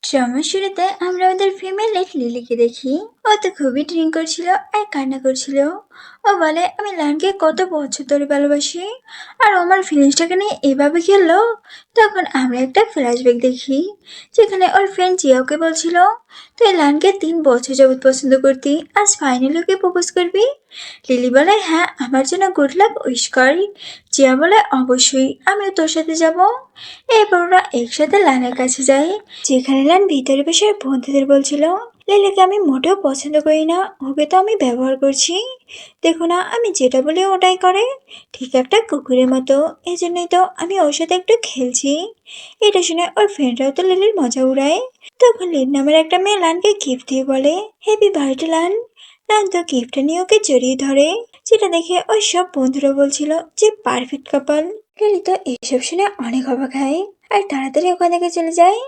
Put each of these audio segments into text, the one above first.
ড্রামার শুরুতে আমরা আমাদের ফিমেল লিড লিলিকে দেখি। ও তো খুবই ড্রিঙ্ক করছিল আর কান্না করছিল। ও বলে আমি লানকে কত বছর ধরে ভালোবাসি, আর ও আমার ফিলিংসটাকে নিয়ে এভাবে খেললো। তখন আমরা একটা ফ্ল্যাশব্যাক দেখি, যেখানে ওর ফ্রেন্ড জিয়া ওকে বলছিল তুই লানকে 3 বছর যাবৎ পছন্দ করতি, আজ ফাইনালি ওকে প্রপোজ করবি। লিলি বলে হ্যাঁ, আমার জন্য গুড লাক উইশ কর। জিয়া বলে অবশ্যই, আমিও তোর সাথে যাব। এরপর ওরা একসাথে লানের কাছে যায়, যেখানে লান ভিতরে বসে ওর বন্ধুদের বলছিল লিলিকে আমি মোটেও পছন্দ করি না, ওকে তো আমি ব্যবহার করছি। দেখো না, আমি যেটা বলি ওটাই করে, ঠিক একটা কুকুরের মতো। এই জন্যই তো আমি ওর সাথে একটু খেলছি। এটা শুনে ওর ফ্রেন্ডরাও তো লিলির মজা উড়ায়। তখন লিন নামের একটা মেয়ে লানকে গিফট দিয়ে বলে হ্যাপি বার্থডে লান। লান তো গিফটটা নিয়ে ওকে জড়িয়ে ধরে, যেটা দেখে ওই সব বন্ধুরা বলছিল যে পারফেক্ট কাপল। লিলি তো এইসব শুনে অনেক অবাক হয় আর তাড়াতাড়ি ওখান থেকে চলে যায়।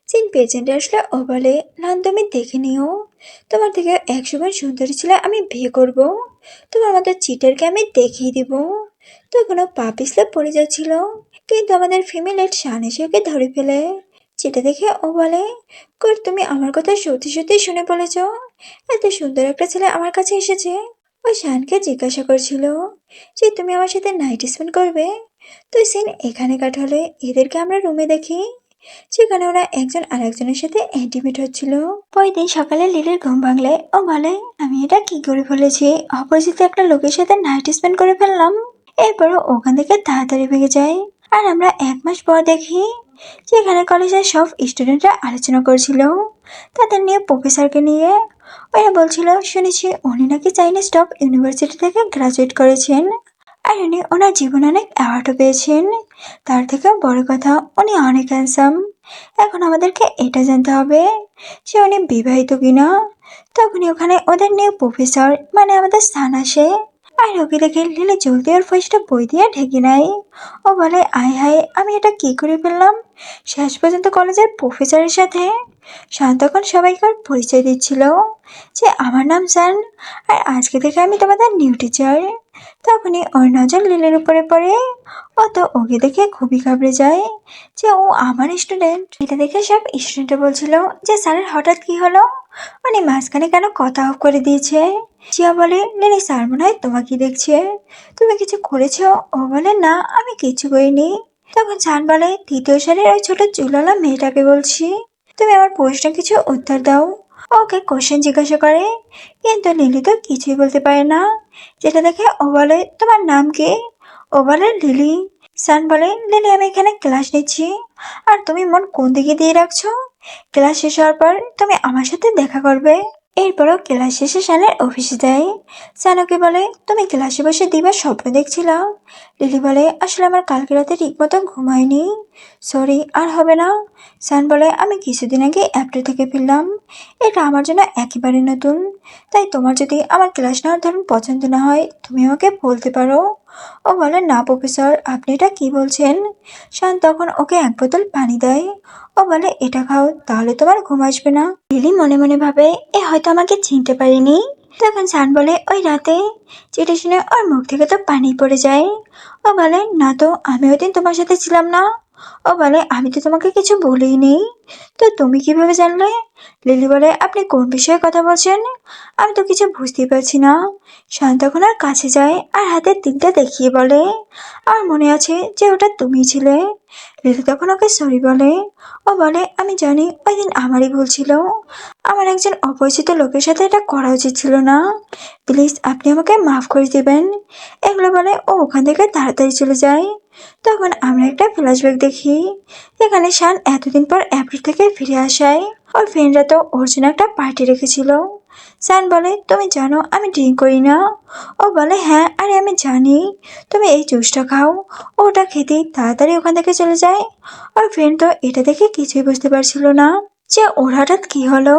চিন পেছনটা আসলে ও বলে লান তুমি দেখে নিও, তোমার থেকে 100 গুণ সুন্দরী ছিল, আমি বিয়ে করব। তোমার মতো চিটারকে আমি দেখিয়ে দিব। তখন ও পা পিছলে পড়ে যাচ্ছিল, কিন্তু আমাদের ফিমেলের শান এসে ওকে ধরে ফেলে। যেটা দেখে ও বলে কর তুমি আমার কথা সত্যি সত্যি শুনে বলেছ? এত সুন্দর একটা ছেলে আমার কাছে এসেছে। ও শানকে জিজ্ঞাসা করছিল যে তুমি আমার সাথে নাইট স্পেন্ড করবে। তো সিন এখানে কাট হলে এদেরকে আমরা রুমে দেখি, সেখানে ওরা একজন আরেকজনের সাথে ইন্টিমেট হচ্ছিল। পরের দিন সকালে লিলির ঘুম ভাঙলে ও বলে আমি এটা কি করে ফেলেছি, অপরিচিত একটা লোকের সাথে নাইট স্পেন্ড করে ফেললাম। এরপরও ওখান থেকে তাড়াতাড়ি ভেঙে যায়। আর আমরা 1 মাস পর দেখি যেখানে কলেজের সব স্টুডেন্টরা আলোচনা করছিল তাদের নিয়ে, প্রফেসরকে নিয়ে। ওরা বলছিল শুনেছি উনি নাকি চাইনিজ টপ ইউনিভার্সিটি থেকে গ্রাজুয়েট করেছেন, আর উনি ওনার জীবনে অনেক অ্যাওয়ার্ডও পেয়েছেন। তার থেকেও বড় কথা উনি অনেক হ্যান্ডসাম। এখন আমাদেরকে এটা জানতে হবে যে উনি বিবাহিত কিনা। তখনই ওখানে ওদের নিয়ে প্রফেসর মানে আমাদের স্থান আসে, আর ওকে দেখে লিলি জলদি ওর ফয়েসটা বই দিয়ে ঢেকে নেয়। ও বলে আয় হায়, আমি এটা কি করে ফেললাম, শেষ পর্যন্ত কলেজের প্রফেসরের সাথে। শান তখন সবাইকে ওর পরিচয় দিচ্ছিল যে আমার নাম শান, আর আজকে থেকে আমি তোমাদের নিউ টিচার। তখনই ওর নজর লিলির উপরে পড়ে। ও তো ওকে দেখে খুবই ঘাবড়ে যায় যে ও আমার স্টুডেন্ট। এটা দেখে সব স্টুডেন্টরা বলছিল যে স্যারের হঠাৎ কি হলো, মানে মাঝখানে কেন কথা অফ করে দিয়েছে। জিয়া বলে লিলি স্যার মনে হয় তোমাকে দেখছে, তুমি কিছু করেছো? ও বলে না, আমি কিছু করিনি। তখন শান বলে 3য় সারির ওই ছোট চুলওয়ালা মেয়েটাকে বলছি, তুমি আমার প্রশ্ন কিছু উত্তর দাও। ওকে কোশ্চেন জিজ্ঞাসা করে, কিন্তু লিলি তো কিছুই বলতে পারে না। যেটা দেখে ও বলে তোমার নাম কি? ও বলে লিলি। সান বলে লিলি আমি এখানে ক্লাস নিচ্ছি, আর তুমি মন কোন দিকে দিয়ে রাখছো? ক্লাস শেষ হওয়ার পর তুমি আমার সাথে দেখা করবে। এরপরও ক্লাস শেষে সানের অফিসে যায়। সান ওকে বলে তুমি ক্লাসে বসে দিবার স্বপ্ন দেখছিলা? লিলি বলে আসলে আমার কালকে রাতে ঠিক মতো ঘুম হয়নি, সরি, আর হবে না। সান বলে আমি কিছুদিন আগে অ্যাপ্রিল থেকে ফিরলাম, এটা আমার জন্য একেবারে নতুন। তাই তোমার যদি আমার ক্লাস নেওয়ার ধরন পছন্দ না হয় তুমি আমাকে বলতে পারো। ও বলে না প্রফেসর, আপনি এটা কি বলছেন? শান তখন ওকে 1 বোতল পানি দেয়। ও বলে এটা খাও, তাহলে তোমার ঘুম আসবে না। লিলি মনে মনে ভাবে এ হয়তো আমাকে চিনতে পারেনি। তখন শান বলে ওই রাতে, যেটা শুনে ওর মুখ থেকে তো পানি পড়ে যায়। ও বলে না তো, আমি ওই দিন তোমার সাথে ছিলাম না। ও বলে আমি তো তোমাকে কিছু বলিনি, তো তুমি কিভাবে জানলে? লিলি বলে আপনি কোন বিষয়ে কথা বলছেন, আমি তো কিছু বুঝতেই পারছি না। শান তখন আর কাছে যায় আর হাতের তিলটা দেখিয়ে বলে আমার মনে আছে যে ওটা তুমি ছিলে। লিলি তখন ওকে সরি বলে। ও বলে আমি জানি ওই দিন আমারই ভুল ছিল, আমার একজন অপরিচিত লোকের সাথে এটা করা উচিত ছিল না, প্লিজ আপনি আমাকে মাফ করে দেবেন। এগুলো বলে ও ওখান থেকে তাড়াতাড়ি চলে যায়। তখন আমরা একটা ফ্ল্যাশব্যাক দেখি, যেখানে শান এতদিন পর অ্যাপ্রিল থেকে ফিরে আসায় ওর ফ্রেন্ডরা তো ওর জন্য একটা পার্টি রেখেছিল। শান বলে তুমি জানো আমি ড্রিঙ্ক করি না। ও বলে হ্যাঁ, আরে আমি জানি, তুমি এই জুসটা খাও। ওটা খেতেই তাড়াতাড়ি ওখান থেকে চলে যায়। ওর ফ্রেন্ড তো এটা দেখে কিছুই বুঝতে পারছিল না যে ওর হঠাৎ কি হলো।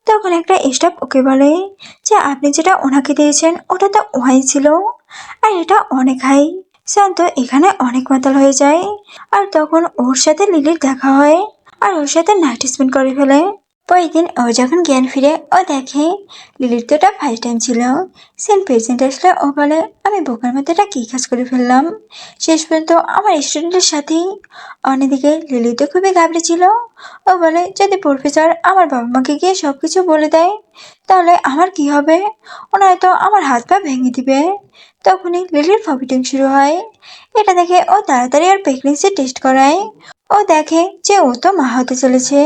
তখন একটা স্টাফ ওকে বলে যে আপনি যেটা ওনাকে দিয়েছেন ওটা তো ওয়াইন ছিল, আর এটা অনেক হাই। শান্ত এখানে অনেক মাতাল হয়ে যায়, আর তখন ওর সাথে লিলির দেখা হয় আর ওর সাথে নাইট স্পেন্ড করে ফেলে। পরের দিন ও যখন জ্ঞান ফিরে ও দেখে লিলির তো এটা ফার্স্ট টাইম ছিল। সেম প্রেজেন্ট আসলে ও বলে আমি বোকার মতো এটা কী কাজ করে ফেললাম শেষ পর্যন্ত আমার স্টুডেন্টের সাথেই। অন্যদিকে লিলি তো খুবই ঘাবড়ে ছিল। ও বলে যদি প্রফেসর আমার বাবা মাকে গিয়ে সবকিছু বলে দেয় তাহলে আমার কি হবে, ওনারা তো আমার হাত পা ভেঙে দিবে। তখনই লিলির ভমিটিং শুরু হয়। এটা দেখে ও তাড়াতাড়ি আর প্রেগনেন্সি টেস্ট করায়। ও দেখে যে ও তো মা হতে চলেছে।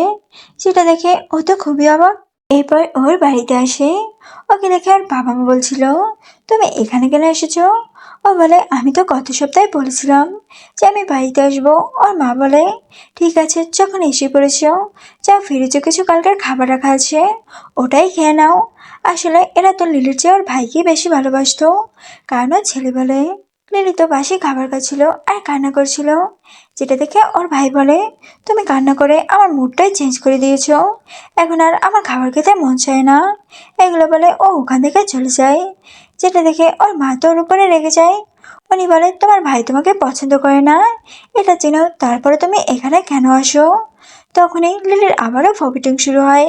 সেটা দেখে ও তো খুবই অবাক। এরপর ওর বাড়িতে আসে। ওকে দেখে ওর বাবা মা বলছিল তুমি এখানে কেন এসেছো। ও বলে আমি তো গত সপ্তাহে বলেছিলাম যে আমি বাড়িতে আসবো। ওর মা বলে ঠিক আছে যখন এসে পড়েছো যা ফিরেছো, কিছু কালকের খাবার রাখা আছে ওটাই খেয়ে নাও। আসলে এরা তো লিলির চেয়ে ওর ভাইকে বেশি ভালোবাসতো, কারণ ও ছেলে বলে। লিলি তো বাসি খাবার খাচ্ছিল আর কান্না করছিল। যেটা দেখে ওর ভাই বলে তুমি কান্না করে আমার মুডটাই চেঞ্জ করে দিয়েছো, এখন আর আমার খাবার খেতে মন চায় না। এগুলো বলে ও ওখান থেকে চলে যায়। যেটা দেখে ওর মা তো ওর উপরে রেগে যায়। উনি বলে তোমার ভাই তোমাকে পছন্দ করে না এটা চেনো, তারপরে তুমি এখানে কেন আসো। তখনই লিলির আবারও ভমিটিং শুরু হয়।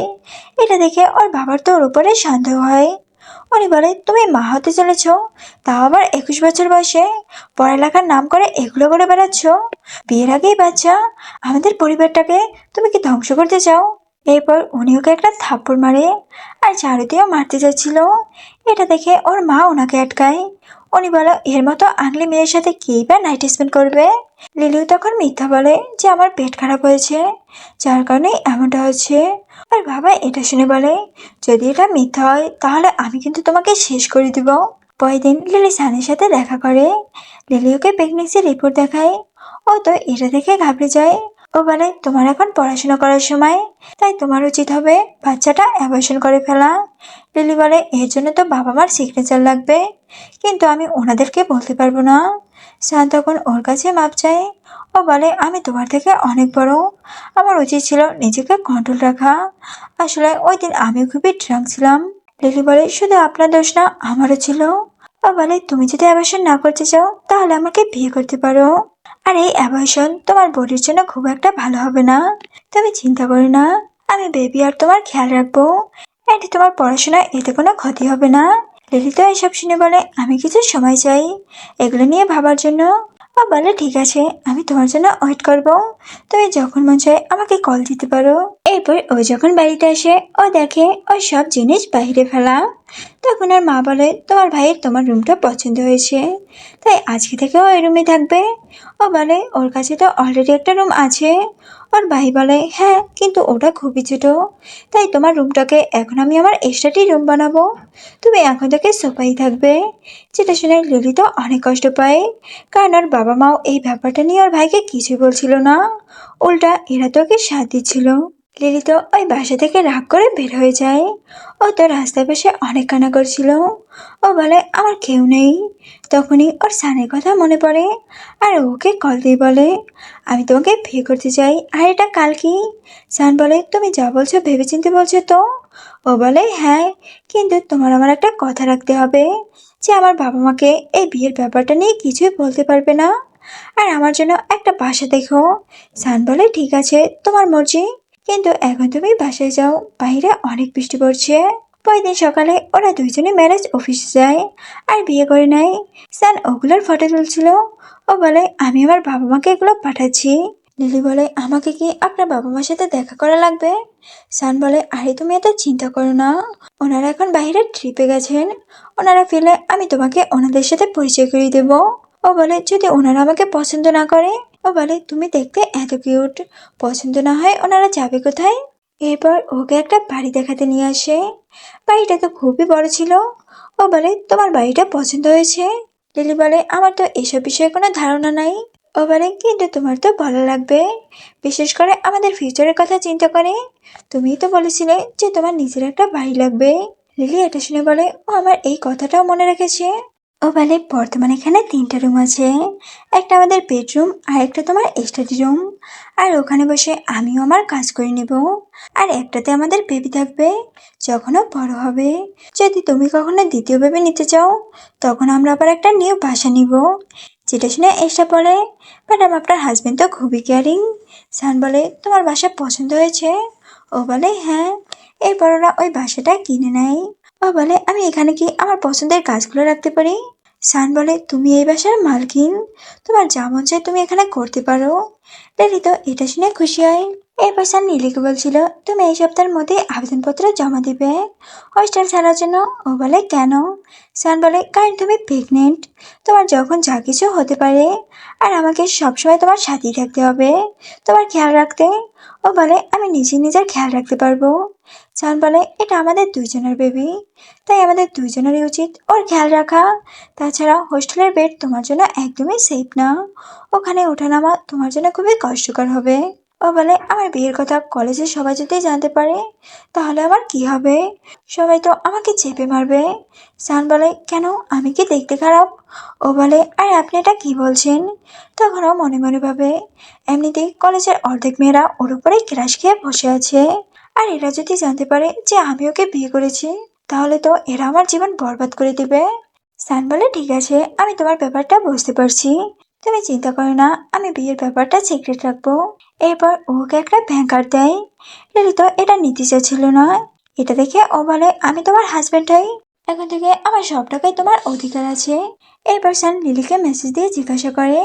এটা দেখে ওর বাবার তো ওর উপরে সন্দেহ হয়। উনি বলে তুমি মা হতে চলেছ, তাও আবার 21 বছর বয়সে, পড়ালেখার নাম করে এগুলো করে বেড়াচ্ছ, বিয়ের আগেই বাচ্চা, আমাদের পরিবারটাকে তুমি কি ধ্বংস করতে চাও। এরপর উনি ওকে একটা থাপ্পড় মারে আর ঝাড়ু দিয়েও মারতে যাচ্ছিল। এটা দেখে ওর মা ওনাকে আটকায়। উনি বলে এর মতো আগলি মেয়ের সাথে কেই বা নাইট স্পেন্ড করবে। লিলিও তখন মিথ্যা বলে যে আমার পেট খারাপ হয়েছে যার কারণে এমনটা হচ্ছে। আর বাবা এটা শুনে বলে যদি এটা মিথ্যা হয় তাহলে আমি কিন্তু তোমাকে শেষ করে দিব। পরের দিন লিলি সানের সাথে দেখা করে। লিলি ওকে প্রেগনেন্সি রিপোর্ট দেখায়। ও তো এটা দেখে ঘাবড়ে যায়। ও বলে তোমার এখন পড়াশোনা করার সময়, তাই তোমার উচিত হবে বাচ্চাটা অ্যাবর্শন করে ফেলা। লিলি বলে এর জন্য তো বাবা মার সিগনেচার লাগবে, কিন্তু আমি ওনাদেরকে বলতে পারবো না। সান তখন ওর কাছে মাপ চায়। ও বলে আমি তোমার থেকে অনেক বড়, আমার উচিত ছিল নিজেকে কন্ট্রোল রাখা। আসলে ওই দিন আমি খুবই ড্রাঙ্ক ছিলাম। লিলি বলে শুধু আপনার দোষ না আমারও ছিল। ও বলে তুমি যদি অ্যাবর্শন না করতে চাও তাহলে আমাকে বিয়ে করতে পারো, আর এই অ্যাবর্শন তোমার বডির জন্য খুব একটা ভালো হবে না। তুমি চিন্তা করো না, আমি বেবি আর তোমার খেয়াল রাখবো। এতে তোমার পড়াশোনা এতে কোনো ক্ষতি হবে না। লিলি তো এসব শুনে বলে আমি কিছু সময় চাই এগুলো নিয়ে ভাবার জন্য। ও বলে ঠিক আছে আমি তোমার জন্য ওয়েট করবো, তুমি যখন মন চায় আমাকে কল দিতে পারো। এরপর ও যখন বাড়িতে আসে ও দেখে ওই সব জিনিস বাইরে ফেলা। তখন ওর মা বলে তোমার ভাইয়ের তোমার রুমটা পছন্দ হয়েছে, তাই আজকে থেকে ও এই রুমে থাকবে। ও বলে ওর কাছে তো অলরেডি একটা রুম আছে। ওর ভাই বলে হ্যাঁ কিন্তু ওটা খুবই ছোট, তাই তোমার রুমটাকে এখন আমি আমার এক্সট্রাটি রুম বানাবো, তুমি এখন থেকে সোফাই থাকবে। যেটা শুনে লিলি তো অনেক কষ্ট পায়, কারণ ওর বাবা মাও এই ব্যাপারটা নিয়ে ওর ভাইকে কিছুই বলছিল না, উল্টা এরা তো ওকে সাথ দিচ্ছিল। লিলি তো ওই বাসা থেকে রাগ করে বের হয়ে যায়। ও তো রাস্তায় বসে অনেক কান্না করছিল। ও বলে আমার কেউ নেই। তখনই ওর সানের কথা মনে পড়ে আর ওকে কল দিয়ে বলে আমি তোমাকে বিয়ে করতে চাই, আর এটা কাল কি। সান বলে তুমি যা বলছো ভেবেচিন্তে বলছো তো। ও বলে হ্যাঁ, কিন্তু তোমার আমার একটা কথা রাখতে হবে যে আমার বাবা মাকে এই বিয়ের ব্যাপারটা নিয়ে কিছুই বলতে পারবে না, আর আমার জন্য একটা বাসা দেখো। সান বলে ঠিক আছে তোমার মর্জি, কিন্তু এখন তুমি বাসায় যাও, বাইরে অনেক বৃষ্টি পড়ছে। পরের দিন সকালে ওরা দুইজনে ম্যারেজ অফিসে যায় আর বিয়ে করে নেয়। সান ওগুলোর ফটো তুলছিল। ও বলে আমি আমার বাবা মাকে এগুলো পাঠাচ্ছি। লিলি বলে আমাকে কি আপনার বাবা মার সাথে দেখা করা লাগবে। সান বলে আরে তুমি এত চিন্তা করো না, ওনারা এখন বাইরে ট্রিপে গেছেন, ওনারা ফিরলে আমি তোমাকে ওনাদের সাথে পরিচয় করিয়ে দেবো। ও বলে যদি ওনারা আমাকে পছন্দ না করে। ও বলে তুমি দেখতে এত কিউট, পছন্দ না হয় ওনারা যাবে কোথায়। এরপর ওকে একটা বাড়ি দেখাতে নিয়ে আসে। বাড়িটা তো খুবই বড় ছিল। ও বলে তোমার বাড়িটা পছন্দ হয়েছে। লিলি বলে আমার তো এসব বিষয়ে কোনো ধারণা নাই। ও বলে কিন্তু তোমার তো ভালো লাগবে, বিশেষ করে আমাদের ফিউচারের কথা চিন্তা করে। তুমিই তো বলেছিলে যে তোমার নিজের একটা বাড়ি লাগবে। লিলি এটা শুনে বলে ও আমার এই কথাটাও মনে রেখেছে। ও বলে বর্তমানে এখানে 3টা রুম আছে, একটা আমাদের বেডরুম আর একটা তোমার স্টাডি রুম, আর ওখানে বসে আমিও আমার কাজ করে নেব, আর একটাতে আমাদের বেবি থাকবে যখনও বড় হবে। যদি তুমি কখনো দ্বিতীয় বেবি নিতে চাও তখন আমরা আবার একটা নিউ বাসা নিব। যেটা শুনে এসে বলে ম্যাডাম আপনার হাজবেন্ড তো খুবই কেয়ারিং। সান বলে তোমার বাসা পছন্দ হয়েছে। ও বলে হ্যাঁ। এরপর ওরা ওই বাসাটা কিনে নেয়। ও বলে আমি এখানে কি আমার পছন্দের গাছগুলো রাখতে পারি? সান বলে তুমি এই বাসার মালকিন, তোমার যা মন চায় তুমি এখানে করতে পারো। লিলি তো এটা শুনে খুশি হয়। এরপর সান লিলিকে বলছিল তুমি এই সপ্তাহের মধ্যে আবেদনপত্র জমা দিবে হোস্টেল ছাড়ার জন্য। ও বলে কেন? সান বলে কারণ তুমি প্রেগনেন্ট, তোমার যখন যা কিছু হতে পারে, আর আমাকে সবসময় তোমার সাথেই থাকতে হবে, তোমার খেয়াল রাখতে। ও বলে আমি নিজের খেয়াল রাখতে পারবো। সান বলে এটা আমাদের দুইজনের বেবি, তাই আমাদের দুইজনেরই উচিত ওর খেয়াল রাখা। তাছাড়া হোস্টেলের বেড তোমার জন্য একদমই সেফ না, ওখানে ওঠানামা তোমার জন্য খুবই কষ্টকর হবে। ও বলে আমার বিয়ের কথা কলেজে সবাই যদি জানতে পারে তাহলে আমার কি হবে? সবাই তো আমাকে চেপে মারবে। সান বলে কেন, আমি কি দেখতে খারাপ? ও বলে আর আপনি এটা কি বলছেন? তখন ও মনে মনে ভাবে এমনিতেই কলেজের অর্ধেক মেয়েরা ওর উপরে ক্রাশ খেয়ে বসে আছে, আর এরা যদি জানতে পারে যে আমি ওকে বিয়ে করেছি তাহলে তো এরা আমার জীবন বরবাদ করে দিবে। সান বলে ঠিক আছে, আমি তোমার ব্যাপারটা বুঝতে পারছি, তুমি চিন্তা করো না, আমি বিয়ের ব্যাপারটা সিক্রেট রাখবো। এরপর ওকে একটা ব্যাংক কার্ড দেয়। লিলি তো এটা নিতে চাচ্ছিল না। এটা দেখে ও বলে আমি তোমার হাজবেন্ড হই, এখন থেকে আমার সব টাকায় তোমার অধিকার আছে। এরপর সান লিলিকে মেসেজ দিয়ে জিজ্ঞাসা করে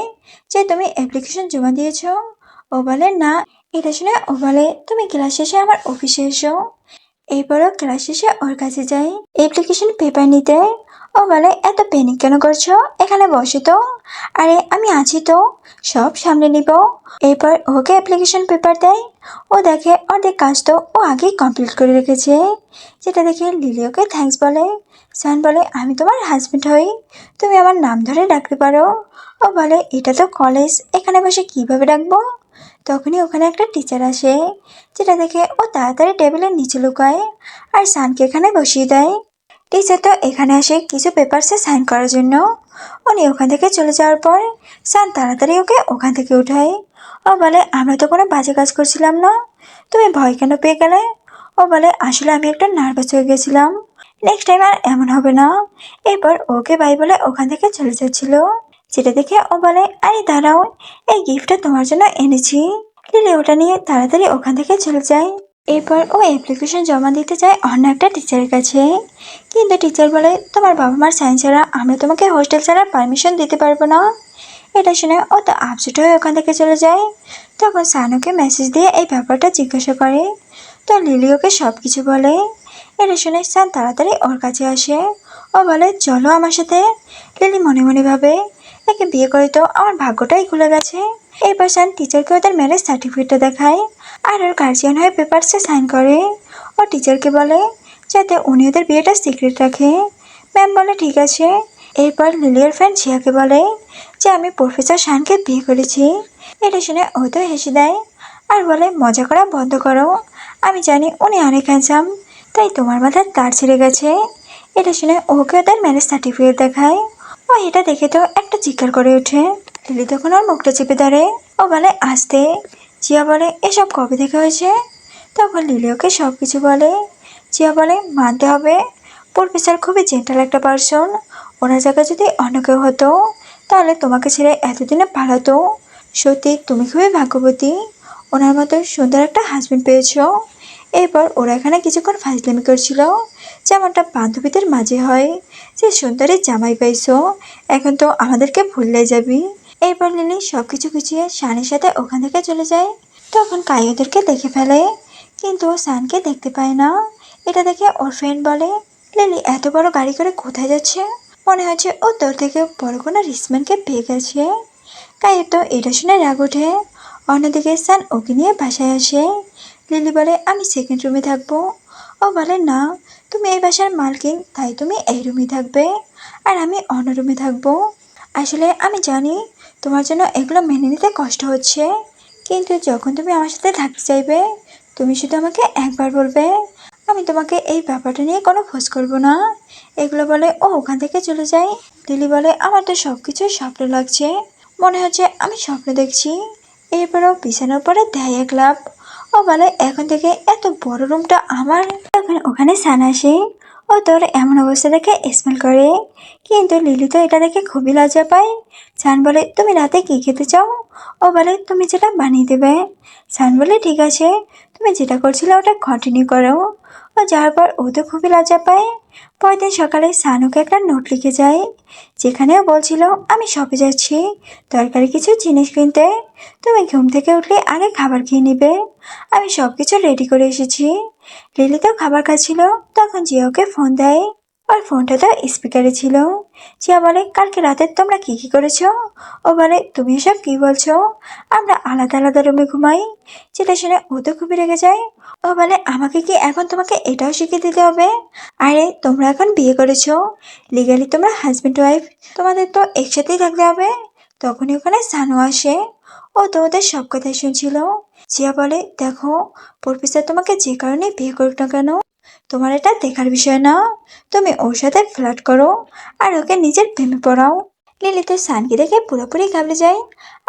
যে তুমি অ্যাপ্লিকেশন জমা দিয়েছো? ও বলে না। এটা শুনে ও বলে তুমি ক্লাস শেষে আমার অফিসে এসো। এরপরও ক্লাস শেষে ওর কাছে যাই অ্যাপ্লিকেশন পেপার নিতে। ও বলে এত প্যানিক কেন করছো, এখানে বসে তো, আরে আমি আছি তো, সব সামলে নিব। এরপর ওকে অ্যাপ্লিকেশন পেপার দেয়। ও দেখে অর্ধেক কাজ তো ও আগেই কমপ্লিট করে রেখেছে, যেটা দেখে লিলি ওকে থ্যাঙ্কস বলে। সান বলে আমি তোমার হাজবেন্ড হই, তুমি আমার নাম ধরে ডাকতে পারো। ও বলে এটা তো কলেজ, এখানে বসে কিভাবে ডাকবো? তখনই ওখানে একটা টিচার আসে, যেটা দেখে ও তাড়াতাড়ি টেবিলের নিচে লুকায় আর সানকে এখানে বসিয়ে দেয়। টিচার তো এখানে আসে কিছু পেপারসে সাইন করার জন্য। উনি ওখান থেকে চলে যাওয়ার পর সান তাড়াতাড়ি ওকে ওখান থেকে উঠায়। ও বলে আমরা তো কোনো বাজে কাজ করছিলাম না, তুমি ভয় কেন পেয়ে গেলে? ও বলে আসলে আমি একটু নার্ভাস হয়ে গেছিলাম, নেক্সট টাইম আর এমন হবে না। এরপর ওকে বাই বলে ওখান থেকে চলে যাচ্ছিল, যেটা দেখে ও বলে আরে দাঁড়াও, এই গিফটটা তোমার জন্য এনেছি। লিলি ওটা নিয়ে তাড়াতাড়ি ওখান থেকে চলে যায়। এরপর ও অ্যাপ্লিকেশন জমা দিতে যায় অন্য একটা টিচারের কাছে, কিন্তু টিচার বলে তোমার বাবা মার সাইন ছাড়া আমরা তোমাকে হোস্টেল ছাড়ার পারমিশন দিতে পারবো না। এটা শুনে ও তো আপসেট হয়ে ওখান থেকে চলে যায়। তখন সানুকে মেসেজ দিয়ে এই ব্যাপারটা জিজ্ঞাসা করে, তো লিলি ওকে সব কিছু বলে। এটা শুনে সান তাড়াতাড়ি ওর কাছে আসে। ও বলে চলো আমার সাথে। লিলি মনে মনে ভাবে একে বিয়ে করে তো আমার ভাগ্যটাই খুলে গেছে। এরপর সান টিচারকে ওদের ম্যারেজ সার্টিফিকেটটা দেখায় আর ওর গার্জিয়ান হয়ে পেপারসে সাইন করে। ও টিচারকে বলে যাতে উনি ওদের বিয়েটা সিক্রেট রাখে। ম্যাম বলে ঠিক আছে। এরপর লিলির ফ্রেন্ড ঝিয়াকে বলে যে আমি প্রফেসর শানকে বিয়ে করেছি। এটা শুনে ও তো হেসে দেয় আর বলে মজা করা বন্ধ করো, আমি জানি উনি অনেক হ্যান্ডসাম, তাই তোমার মাথায় তার ছেড়ে গেছে। এটা শুনে ওকে ওদের ম্যারেজ সার্টিফিকেট দেখায়। ও এটা দেখে তো একটা চিৎকার করে ওঠে। লিলি তখন ওর মুখটা চেপে ধরে। ও বলে আসতে। জিয়া বলে এসব কবে থেকে হয়েছে? তখন লিলি ওকে সব কিছু বলে। জিয়া বলে মানতে হবে, প্রফেসর খুবই জেন্টাল একটা পার্সন, ওনার জায়গায় যদি অন্য কেউ হতো তাহলে তোমাকে ছেড়ে এতদিনে পালাতো। সত্যি তুমি খুবই ভাগ্যবতী, ওনার মতো সুন্দর একটা হাজবেন্ড পেয়েছো। এরপর ওরা এখানে কিছুক্ষণ ফাজলামি করছিল, যেমনটা বান্ধবীদের মাঝে হয়, যে সুন্দরী জামাই পাইছো, এখন তো আমাদেরকে ভুললে যাবি। এরপর লিলি সব কিছু গুছিয়ে শানের সাথে ওখান থেকে চলে যায়। তখন কাই ওদেরকে দেখে ফেলে, কিন্তু ও সানকে দেখতে পায় না। এটা দেখে ওর ফ্রেন্ড বলে লিলি এত বড় গাড়ি করে কোথায় যাচ্ছে, মনে হচ্ছে ও তোর থেকে বড় কোনো রিসম্যানকে পেয়ে গেছে। কায়ের তো এটা শুনে রাগ ওঠে। অন্যদিকে সান ওকে নিয়ে বাসায় আসে। লিলি বলে আমি সেকেন্ড রুমে থাকবো। ও বলে না, তুমি এই বাসার মালকিন, তাই তুমি এই রুমে থাকবে আর আমি অন্য রুমে থাকবো। আসলে আমি জানি তোমার জন্য এগুলো মেনে নিতে কষ্ট হচ্ছে, কিন্তু যখন তুমি আমার সাথে থাকতে চাইবে তুমি শুধু আমাকে একবার বলবে, আমি তোমাকে এই ব্যাপারটা নিয়ে কোনো খোঁজ করবো না। এগুলো বলে ও ওখান থেকে চলে যায়। লিলি বলে আমার তো সব কিছুই স্বপ্ন লাগছে, মনে হচ্ছে আমি স্বপ্ন দেখছি। এরপরও বিছানার পরে দেয় এক লাফ। ও বলে এখন থেকে এত বড় রুমটা আমার। তখন ওখানে সান আসে। ও তোর এমন অবস্থা দেখে স্মেল করে, কিন্তু লিলি তো এটা দেখে খুবই লজ্জা পায়। সান বলে তুমি রাতে কি খেতে চাও? ও বলে তুমি যেটা বানিয়ে দেবে। সান বলে ঠিক আছে, তুমি যেটা করছিলে ওটা কন্টিনিউ করো। ও যাওয়ার পর ও তো খুবই লজ্জা পায়। পরের দিন সকালে সানুকে একটা নোট লিখে যায়, যেখানেও বলছিল আমি শপে যাচ্ছি দরকারি কিছু জিনিস কিনতে। তুমি ঘুম থেকে উঠলে আগে খাবার খেয়ে নিবে। আমি সব কিছু রেডি করে এসেছি। লিলি তো খাবার খাচ্ছিল, তখন জিয়া ওকে ফোন দেয়। আর ফোনটা তো স্পিকারে ছিল। জিয়া বলে, কালকে রাতে তোমরা কি কি করেছো? ও বলে, তুমি এসব কি বলছো? আমরা আলাদা আলাদা রুমে ঘুমাই। যেটা শুনে ও তো খুবই রেগে যায়। ও বলে, আমাকে কি এখন তোমাকে এটাও শিখিয়ে দিতে হবে? আরে তোমরা এখন বিয়ে করেছো, লিগালি তোমরা হাজবেন্ড ওয়াইফ, তোমাদের তো একসাথেই থাকতে হবে। তখনই ওখানে সানু আসে। ও তো ওদের সব কথাই শুনছিল। জিয়া বলে, দেখো, প্রফেসর তোমাকে যে কারণে বিয়ে করুক না কেন, তোমার এটা দেখার বিষয় না। তুমি ওর সাথে ফ্লার্ট করো আর ওকে নিজের প্রেমে পড়াও। লিলি তো সানকে দেখে পুরোপুরি ঘাবড়ে যায়।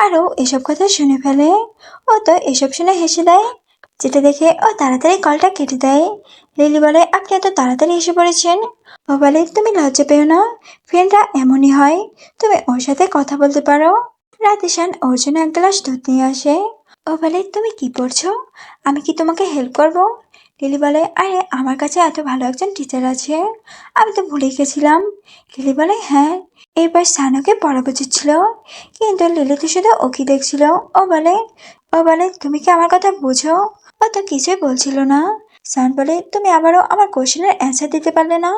আর ও এসব কথা শুনে ফেলে। ও তো এসব শুনে হেসে দেয়, যেটা দেখে ও তাড়াতাড়ি কলটা কেটে দেয়। লিলি বলে, আপনি এত তাড়াতাড়ি এসে পড়েছেন? ও বলে, তুমি লজ্জা পেও না, ফ্রেন্ডরা এমনই হয়, তুমি ওর সাথে কথা বলতে পারো। রাতে শান ওর জন্য এক গ্লাস দুধ নিয়ে আসে। ও বলে, তুমি কি পড়ছো? আমি কি তোমাকে হেল্প করবো? লিলি বলে, আরে আমার কাছে এত ভালো একজন টিচার আছে, আমি তো ভুলে গেছিলাম। লিলি বলে, হ্যাঁ, এবার সানুকে পড়াবো ছিল, কিন্তু লিলি তো শুধু ওকে দেখছিল। ও বলে ও বলে, তুমি কি আমার কথা বুঝো? ও তো কিছুই বলছিল না। সান বলে, তুমি আবারও আমার কোশ্চেনের অ্যান্সার দিতে পারলে না,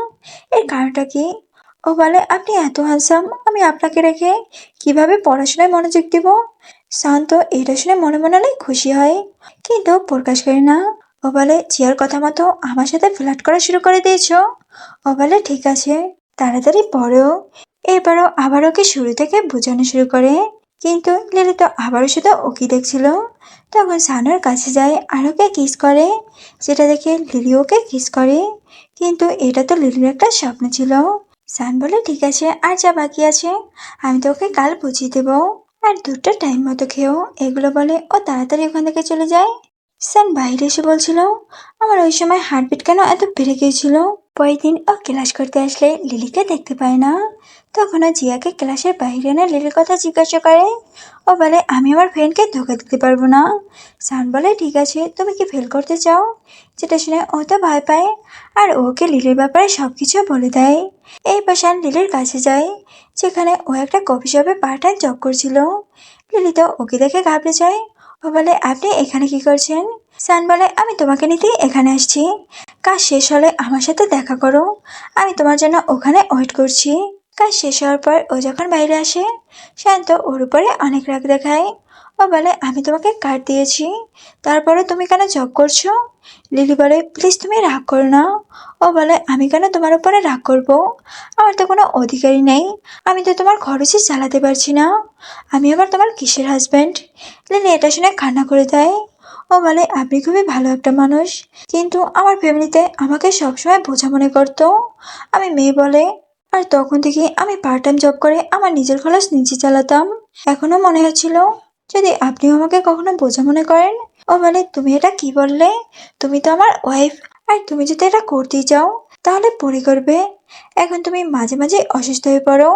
এর কারণটা কি? ও বলে, আপনি এত হ্যান্ডসাম, আমি আপনাকে রেখে কিভাবে পড়াশোনায় মনোযোগ দিব? শান্ত এটা শুনে মনে মনে অনেক খুশি হয়, কিন্তু প্রকাশ করে না। ও বলে, জিয়ার কথা মতো আমার সাথে ফ্লার্ট করা শুরু করে দিয়েছো? ও বলে, ঠিক আছে, তাড়াতাড়ি পড়ো। এবারও আবার ওকে শুরু থেকে বোঝানো শুরু করে, কিন্তু লিলি তো আবারও শুধু ওকে দেখছিল। তখন সানুর কাছে যায় আর ওকে কিস করে, যেটা দেখে লিলি ওকে কিস করে, কিন্তু এটা তো লিলির একটা স্বপ্ন ছিল। সান বলে, ঠিক আছে, আর যা বাকি আছে আমি তো ওকে কাল বুঝিয়ে দেবো, আর দুটো টাইম মতো খেয়েও। এগুলো বলে ও তাড়াতাড়ি ওখান থেকে চলে যায়। সান বাইরে এসে বলছিল, আমার ওই সময় হার্টবিট কেন এত বেড়ে গিয়েছিল। পরের দিন ও ক্লাস করতে আসলে লিলিকে দেখতে পায় না। তখন ও জিয়াকে ক্লাসের বাইরে এনে লিলির কথা জিজ্ঞাসা করে। ও বলে, আমি আমার ফ্রেন্ডকে ধোকা দিতে পারবো না। সান বলে, ঠিক আছে, তুমি কি ফেল করতে চাও? যেটা শুনে ও তো ভয় পায়, আর ওকে লিলির ব্যাপারে সবকিছু বলে দেয়। এই শান লিলির কাছে যায়, যেখানে ও একটা কফি শপে পার্ট টাইম জব করছিল। লিলি তো ওকে দেখে ঘাবড়ে যায়। ও বলে, আপনি এখানে কি করছেন? সান বলে, আমি তোমাকে নিতেই এখানে আসছি, কাজ শেষ হলে আমার সাথে দেখা করো, আমি তোমার জন্য ওখানে ওয়েট করছি। কাজ শেষ হওয়ার পর ও যখন বাইরে আসে, শান্ত ওর উপরে অনেক রাগ দেখায়। ও বলে, আমি তোমাকে কার্ড দিয়েছি, তারপরে তুমি কেন জব করছো? লিলি বলে, প্লিজ তুমি রাগ করো না। ও বলে, আমি কেন তোমার উপরে রাগ করবো? আমার তো কোনো অধিকারই নেই, আমি তো তোমার খরচই চালাতে পারছি না, আমি আবার তোমার কিসের হাজব্যান্ড? লিলি এটা শুনে কান্না করে দেয়। ও বলে, আপনি খুবই ভালো একটা মানুষ, কিন্তু আমার ফ্যামিলিতে আমাকে সবসময় বোঝা মনে করতো, আমি মেয়ে বলে। আর তখন থেকে আমি পার্ট টাইম জব করে আমার নিজের খরচ নিজে চালাতাম। এখনো মনে হচ্ছিল যদি আপনিও আমাকে কখনো বোঝা মনে করেন। ও বলে, তুমি এটা কি বললে? তুমি তো আমার ওয়াইফ, আর তুমি যদি এটা করতেই চাও তাহলে পরে করবে। এখন তুমি মাঝে মাঝে অসুস্থ হয়ে পড়ো,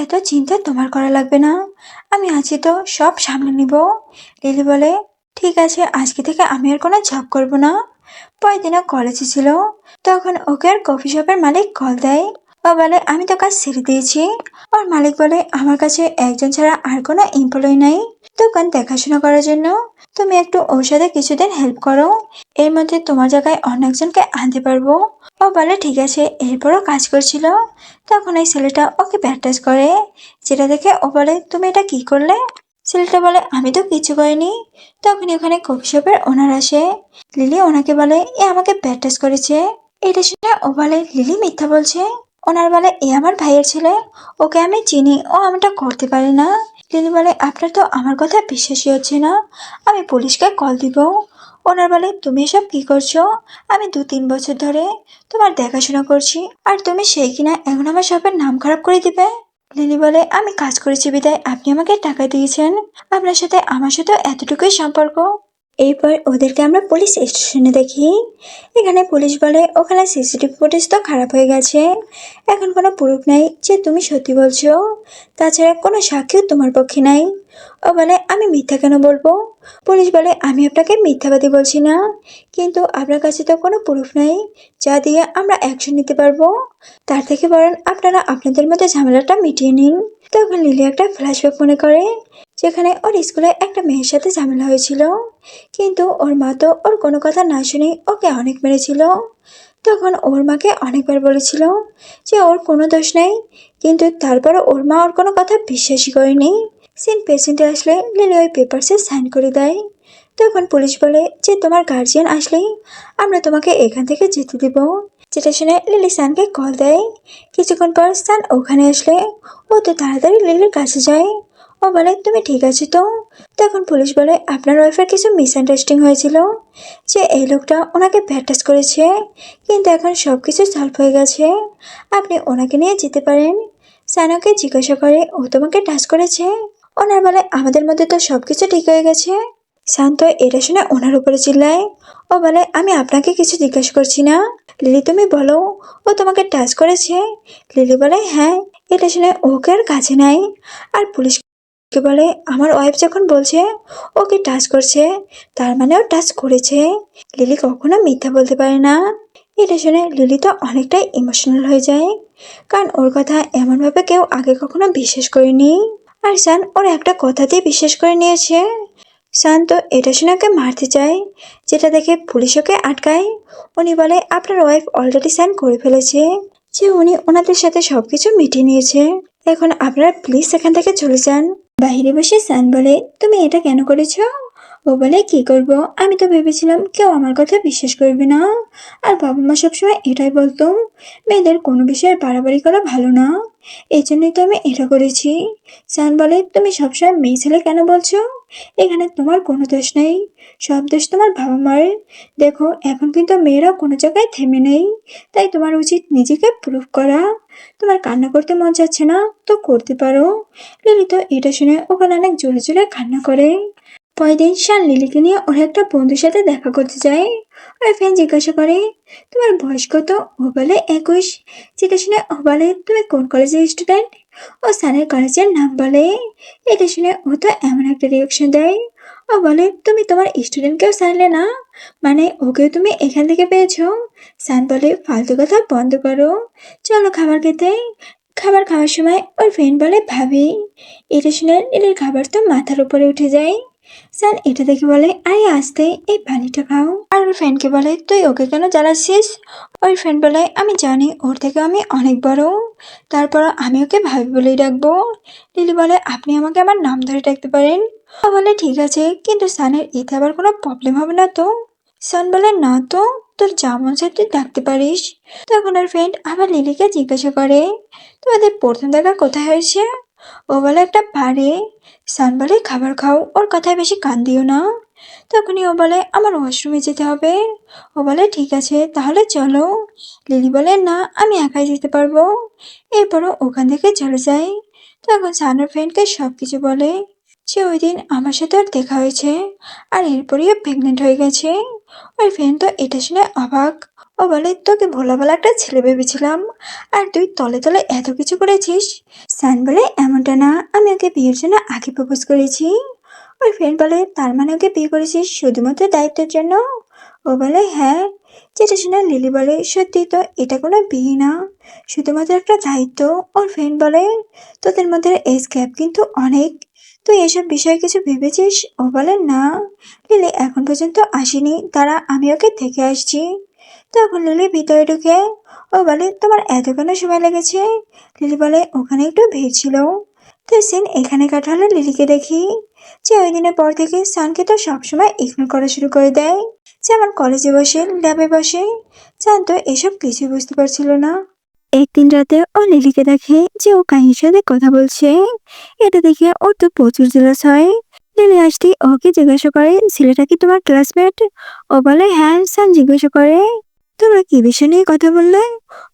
এত চিন্তা তোমার করা লাগবে না, আমি আছি তো, সব সামনে নিব। লিলি বলে, ঠিক আছে, আজকে থেকে আমি আর কোনো জব করব না। পরের দিনও কলেজে ছিল, তখন ওকে আর কফি শপের মালিক কল দেয়। ও বলে, আমি তো কাজ ছেড়ে দিয়েছি। ওর মালিক বলে, আমার কাছে একজন ছাড়া আর কোনো এমপ্লয়ি নাই দোকান দেখাশোনা করার জন্য, তুমি একটু ওর সাথে কিছুদিন হেল্প করো, এর মধ্যে তোমার জায়গায় অন্য একজনকে আনতে পারবো। ও বলে, ঠিক আছে। এরপরও কাজ করছিল, তখন এই ছেলেটা ওকে ব্যাড টাচ করে, যেটা দেখে ও বলে, তুমি এটা কি করলে? ছেলেটা বলে, আমি তো কিছু করিনি। তখনই ওখানে কফি শপের ওনার আসে। লিলি ওনাকে বলে, এ আমাকে ব্যাড টাচ করেছে। এটা শুনে ও বলে, লিলি মিথ্যা বলছে। ওনার বলে, এ আমার ভাইয়ের ছেলে, ওকে আমি চিনি, ও এমনটা করতে পারে না। লিলি বলে, আপনার তো আমার কথা বিশ্বাসই হচ্ছে না, আমি পুলিশকে কল দিব। ওনার বলে, তুমি এসব কি করছো? আমি 2-3 বছর ধরে তোমার দেখাশোনা করছি, আর তুমি সেই কিনা এখন আমার শপের নাম খারাপ করে দিবে। লিলি বলে, আমি কাজ করেছি বিদায় আপনি আমাকে টাকা দিয়েছেন, আপনার সাথে আমার সাথে এতটুকুই সম্পর্ক। এরপর ওদেরকে আমরা পুলিশ স্টেশনে দেখি। এখানে পুলিশ বলে, ওখানে সিসিটিভি ফুটেজ তো খারাপ হয়ে গেছে, এখন কোনো প্রুফ নাই যে তুমি সত্যি বলছো, তাছাড়া কোনো সাক্ষীও তোমার পক্ষে নাই। ও বলে, আমি মিথ্যা কেন বলবো? পুলিশ বলে আমি আপনাকে মিথ্যাবাদী বলছি না, কিন্তু আপনার কাছে তো কোনো প্রুফ নাই যা দিয়ে আমরা অ্যাকশন নিতে পারবো। তার থেকে বরং আপনারা আপনাদের মধ্যে ঝামেলাটা মিটিয়ে নিন। তখন লিলি একটা ফ্ল্যাশব্যাক মনে করে, যেখানে ওর স্কুলে একটা মেয়ের সাথে ঝামেলা হয়েছিল, কিন্তু ওর মা তো ওর কোনো কথা না শুনে ওকে অনেক মেরেছিল। তখন ওর মাকে অনেকবার বলেছিল যে ওর কোনো দোষ নেই, কিন্তু তারপরও ওর মা ওর কোনো কথা বিশ্বাসই করেনি। সিন পেশেন্টে আসলে লিলি ওই পেপারসে সাইন করে দেয়। তখন পুলিশ বলে যে তোমার গার্জিয়ান আসলেই আমরা তোমাকে এখান থেকে যেতে দিব। যেটা শুনে লিলি সানকে কল দেয়। কিছুক্ষণ পর সান ওখানে আসলে ও তো তাড়াতাড়ি লিলির কাছে যায়। ও বলে তুমি ঠিক আছে তো? তখন পুলিশ বলে আপনার ওয়াইফের কিছু মিসআন্ডারস্ট্যান্ডিং হয়েছিল, যে এই লোকটা ওনাকে ব্যাড টাচ করেছে, কিন্তু এখন সব কিছু সলভ হয়ে গেছে, আপনি ওনাকে নিয়ে যেতে পারেন। সানাকে জিজ্ঞাসা করে ও তোমাকে টাচ করেছে? ওনার বলে আমাদের মধ্যে তো সবকিছু ঠিক হয়ে গেছে। শান্ত এটা শুনে ওনার উপরে চিল্লায়। ও বলে আমি আপনাকে কিছু জিজ্ঞাসা করছি না, লিলি তুমি বলো ও তোমাকে টাচ করেছে? লিলি বলে হ্যাঁ। এটা শুনে ওকে আর কাছে নাই। আর পুলিশকে বলে আমার ওয়াইফ যখন বলছে ওকে টাচ করছে, তার মানে ও টাচ করেছে। লিলি কখনো মিথ্যা বলতে পারে না। এটা শুনে লিলি তো অনেকটাই ইমোশনাল হয়ে যায়, কারণ ওর কথা এমনভাবে কেউ আগে কখনো বিশ্বাস করেনি। আর সান ওর একটা কথাতেই বিশ্বাস করে নিয়েছে। সান তো এটা শুনে ওকে মারতে চায়, যেটা দেখে পুলিশ ওকে আটকায়। উনি বলে আপনার ওয়াইফ অলরেডি সাইন করে ফেলেছে যে উনি ওনাদের সাথে সবকিছু মিটিয়ে নিয়েছে, এখন আপনারা প্লিজ এখান থেকে চলে যান। বাইরে বসে সান বলে তুমি এটা কেন করেছো? ও বলে কি করব, আমি তো ভেবেছিলাম কেউ আমার কথা বিশ্বাস করবে না, আর বাবা মা সবসময় এটাই বলতো মেয়েদের কোনো বিষয়ে বাড়াবাড়ি করা ভালো না, এই জন্যই তো আমি এটা করেছি। সান বলে তুমি সবসময় মেয়ে ছেলে কেন বলছো? এখানে তোমার কোনো দোষ নেই, সব দোষ তোমার বাবা মায়ের। দেখো এখন কিন্তু মেয়েরা কোনো জায়গায় থেমে নেই, তাই তোমার উচিত নিজেকে প্রুভ করা। তোমার কান্না করতে মন চাচ্ছে না তো করতে পারো। লিলি তো এটা শুনে ওখানে অনেক জোরে জোরে কান্না করে। পরের দিন শান লিলিকে নিয়ে ওর একটা বন্ধুর সাথে দেখা করতে যায়। ওর ফ্রেন্ড জিজ্ঞাসা করে তোমার বয়স কত? ও বলে 21। যেটা শুনে ও বলে তুমি কোন কলেজের স্টুডেন্ট? ও সানের কলেজের নাম বলে। এটা শুনে ও তো এমন একটা রিয়াকশন দেয়। ও বলে তুমি তোমার স্টুডেন্টকেও ছাড়লে না, মানে ওকেও তুমি এখান থেকে পেয়েছো? সান বলে ফালতু কথা বন্ধ করো, চলো খাবার খেতে। খাবার খাওয়ার সময় ওর ফ্রেন্ড বলে ভাবি। এটা শুনে লিলির খাবার তো মাথার উপরে উঠে যায়। স্যার এটা দেখে বলে আরে আসতে এই পানিটা খাও। আর ওর ফ্রেন্ডকে বলে তুই ওকে কেন জ্বালাচ্ছিস? ওর ফ্রেন্ড বলে আমি জানি ওর থেকে আমি অনেক বড়, তারপর আমি ওকে ভাবি বলেই ডাকবো। লিলি বলে আপনি আমাকে আমার নাম ধরে ডাকতে পারেন। ও বলে ঠিক আছে, কিন্তু সানের এতে আবার কোনো প্রবলেম হবে না তো? সান বলে না তো, তোর যা মন চায় তুই ডাকতে পারিস। তখন ওর ফ্রেন্ড আবার লিলিকে জিজ্ঞাসা করে তোমাদের প্রথম দেখা কোথায় হয়েছে? ও বলে একটা বারে। সান বলে খাবার খাও, ওর কথায় বেশি কান দিও না। তখনই ও বলে আমার ওয়াশরুমে যেতে হবে। ও বলে ঠিক আছে তাহলে চলো। লিলি বলে না আমি একাই যেতে পারবো। এরপরও ওখান থেকে চলে যায়। তখন সানের ফ্রেন্ডকে সবকিছু বলে যে ওই দিন আমার সাথে ওর দেখা হয়েছে, আর এরপরই ও প্রেগনেন্ট হয়ে গেছে। ওই ফ্রেন্ড তো এটা শুনে অবাক। ও বলে তোকে ভোলা ভালা একটা ছেলে ভেবেছিলাম, আর তুই তলে তলে এত কিছু করেছিস। সান বলে এমনটা না, আমি ওকে বিয়ের জন্য আগে প্রপোজ করেছি। ওই ফ্রেন্ড বলে তার মানে ওকে বিয়ে করেছিস শুধুমাত্র দায়িত্বের জন্য? ও বলে হ্যাঁ। যেটা শুনে লিলি বলে সত্যি তো এটা কোনো বিয়ে না, শুধুমাত্র একটা দায়িত্ব। ওর ফ্রেন্ড বলে তোদের মধ্যে এজ গ্যাপ কিন্তু অনেক, তুই এসব বিষয়ে কিছু ভেবেছিস? ও বলে না, লিলি এখন পর্যন্ত আসেনি, তারা আমি ওকে দেখে আসছি। তখন লিলি ভিতরে ঢুকে ও বলে তোমার এত কেন সময় লেগেছে? লিলি বলে ওখানে একটু ভিড় ছিল। তো সিন এখানে কাটালে লিলিকে দেখি যে ওই দিনের পর থেকে সানকে তো সবসময় ইগনোর করা শুরু করে দেয়, যেমন কলেজে বসে ল্যাবে বসে। সান তো এসব কিছুই বুঝতে পারছিল না। একদিন রাতে ও লিলিকে দেখে যে ও কাহিনীর সাথে কথা বলছে। এটা দেখে ওর তো প্রচুর জেলাস হয়। লিলি আসতেই ওকে জিজ্ঞাসা করে ছেলেটা কি তোমার ক্লাসমেট? ও বলে হ্যাঁ। সান জিজ্ঞাসা করে তোমরা কি বিষয় নিয়ে কথা বললে?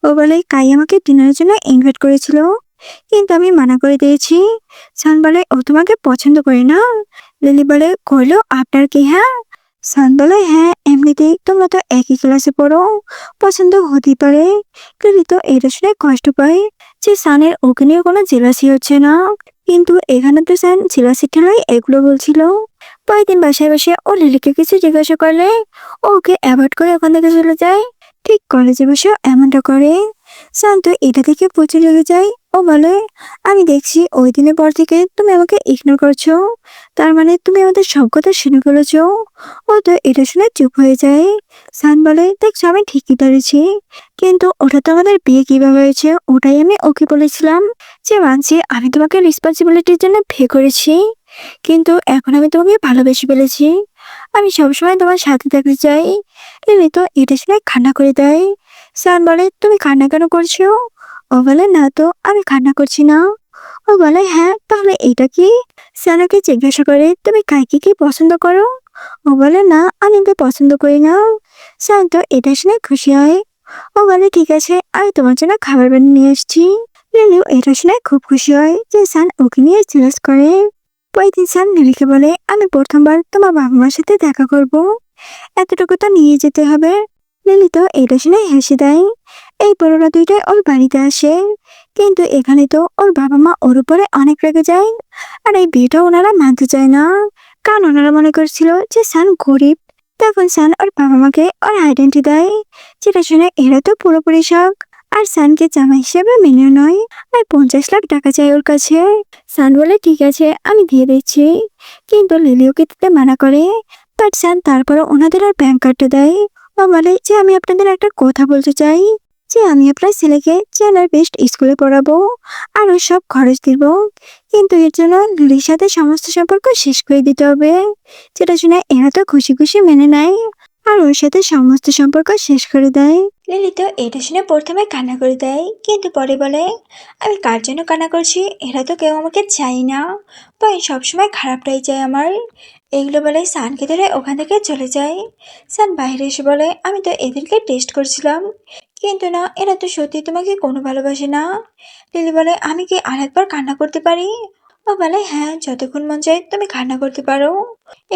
ও বলে কাই আমাকে ডিনারের জন্য ইনভাইট করেছিল, কিন্তু আমি মানা করে দিয়েছি। সান বলে ও তোমাকে পছন্দ করে না। লিলি বলে কইলো আপনার কি? হ্যাঁ। সান বলে হ্যাঁ এমনিতেই তোমরা তো একই ক্লাসে পড়ো, পছন্দ হতেই পারে। লিলি তো এটা শুনে কষ্ট পায় যে সানের ওকে নিয়ে কোনো জেলাসি হচ্ছে না, কিন্তু এখানে তো সান জেলাসি ঠেলাই এগুলো বলছিল। পরের দিন বাসায় বসে ও লিলিকে কিছু জিজ্ঞাসা করলে ও ওকে অ্যাভয়েড করে ওখান থেকে চলে যায়। ঠিক কলেজে বসে এমনটা করে। শান্ত এটা দেখে প্রচুর রেগে যায়। ও বলে, আমি দেখছি ওই দিনের পর থেকে তুমি আমাকে ইগনোর করছো, তার মানে তুমি আমাদের সব কথা শুনে ফেলেছো। ও তো এটা শুনে চুপ হয়ে যায়। সান বলে, দেখছো আমি ঠিকই ধরেছি, কিন্তু ওটা তো আমাদের বিয়ে কিভাবে হয়েছে ওটাই আমি ওকে বলেছিলাম। যে মানছি আমি তোমাকে রেসপন্সিবিলিটির জন্য বিয়ে করেছি, কিন্তু এখন আমি তোমাকে ভালোবেসে ফেলেছি, আমি সবসময় তোমার সাথে থাকতে চাই। লিলি তো এটা শুনে কান্না করে দেয়। সান বলে, তুমি কান্না কেন করছো? ও বলে, না তো, আমি কান্না করছি না। ও বলে, হ্যাঁ তাহলে এটা কি? সান ওকে জিজ্ঞাসা করে, তুমি কাইকে কি পছন্দ করো? ও বলে, না আমি ওকে পছন্দ করি না। সান তো এটা শুনে খুশি হয়। ও বলে, ঠিক আছে, আমি তোমার জন্য খাবার বানিয়ে নিয়ে এসেছি। লিলিও এটা শুনে খুব খুশি হয় যে সান ওকে নিয়ে জিজ্ঞেস করে। পরের দিন সান লিলিকে বলে, আমি প্রথমবার তোমার বাবা মার সাথে দেখা করব, এতটুকু তো নিয়ে যেতে হবে। লিলি তো এটা শুনে হেসে দেয়। এই বড়রা দুইটাই ওর বাড়িতে আসে, কিন্তু এখানে তো ওর বাবা মা ওর উপরে অনেক রেগে যায়। আর এই বিয়েটা ওনারা মানতে চায় না, কারণ ওনারা মনে করছিল যে সান গরিব। তখন সান ওর বাবা মাকে ওর আইডেন্টি দেয়, যেটা শুনে এরা তো পুরোপুরি শখ। আর সানকে জামাই হিসেবে মেনে নয়, আর 50 লাখ টাকা চাই ওর কাছে। সান বলে, ঠিক আছে আমি দিয়ে দিচ্ছি, কিন্তু লিলি ওকে দিতে মানা করে। বাট সান তারপরে ওনাদের আর ব্যাংক কার্ডটা দেয়। ও বলে যে, আমি আপনাদের একটা কথা বলতে চাই, যে আমি আপনার ছেলেকে জেলার বেস্ট স্কুলে পড়াবো আর ওর সব খরচ দিব, কিন্তু এর জন্য লিলির সাথে সমস্ত সম্পর্ক শেষ করে দিতে হবে। যেটা শুনে এরা তো খুশি খুশি মেনে নেয় আর ওর সাথে সমস্ত সম্পর্ক শেষ করে দেয়। লিলি তো এটা শুনে প্রথমে কান্না করে দেয়, কিন্তু পরে বলে, আমি কার জন্য কান্না করছি, এরা তো কেউ আমাকে চাই না, পরে সবসময় খারাপটাই চাই আমার। এগুলো বলে সানকে ধরে ওখান থেকে চলে যায়। সান বাইরে এসে বলে, আমি তো এদেরকে টেস্ট করছিলাম, কিন্তু না, এরা তো সত্যি তোমাকে কোনো ভালোবাসে না। লিলি বলে, আমি কি আরেকবার কান্না করতে পারি? ও বলে, হ্যাঁ যতক্ষণ মন চায় তুমি কান্না করতে পারো।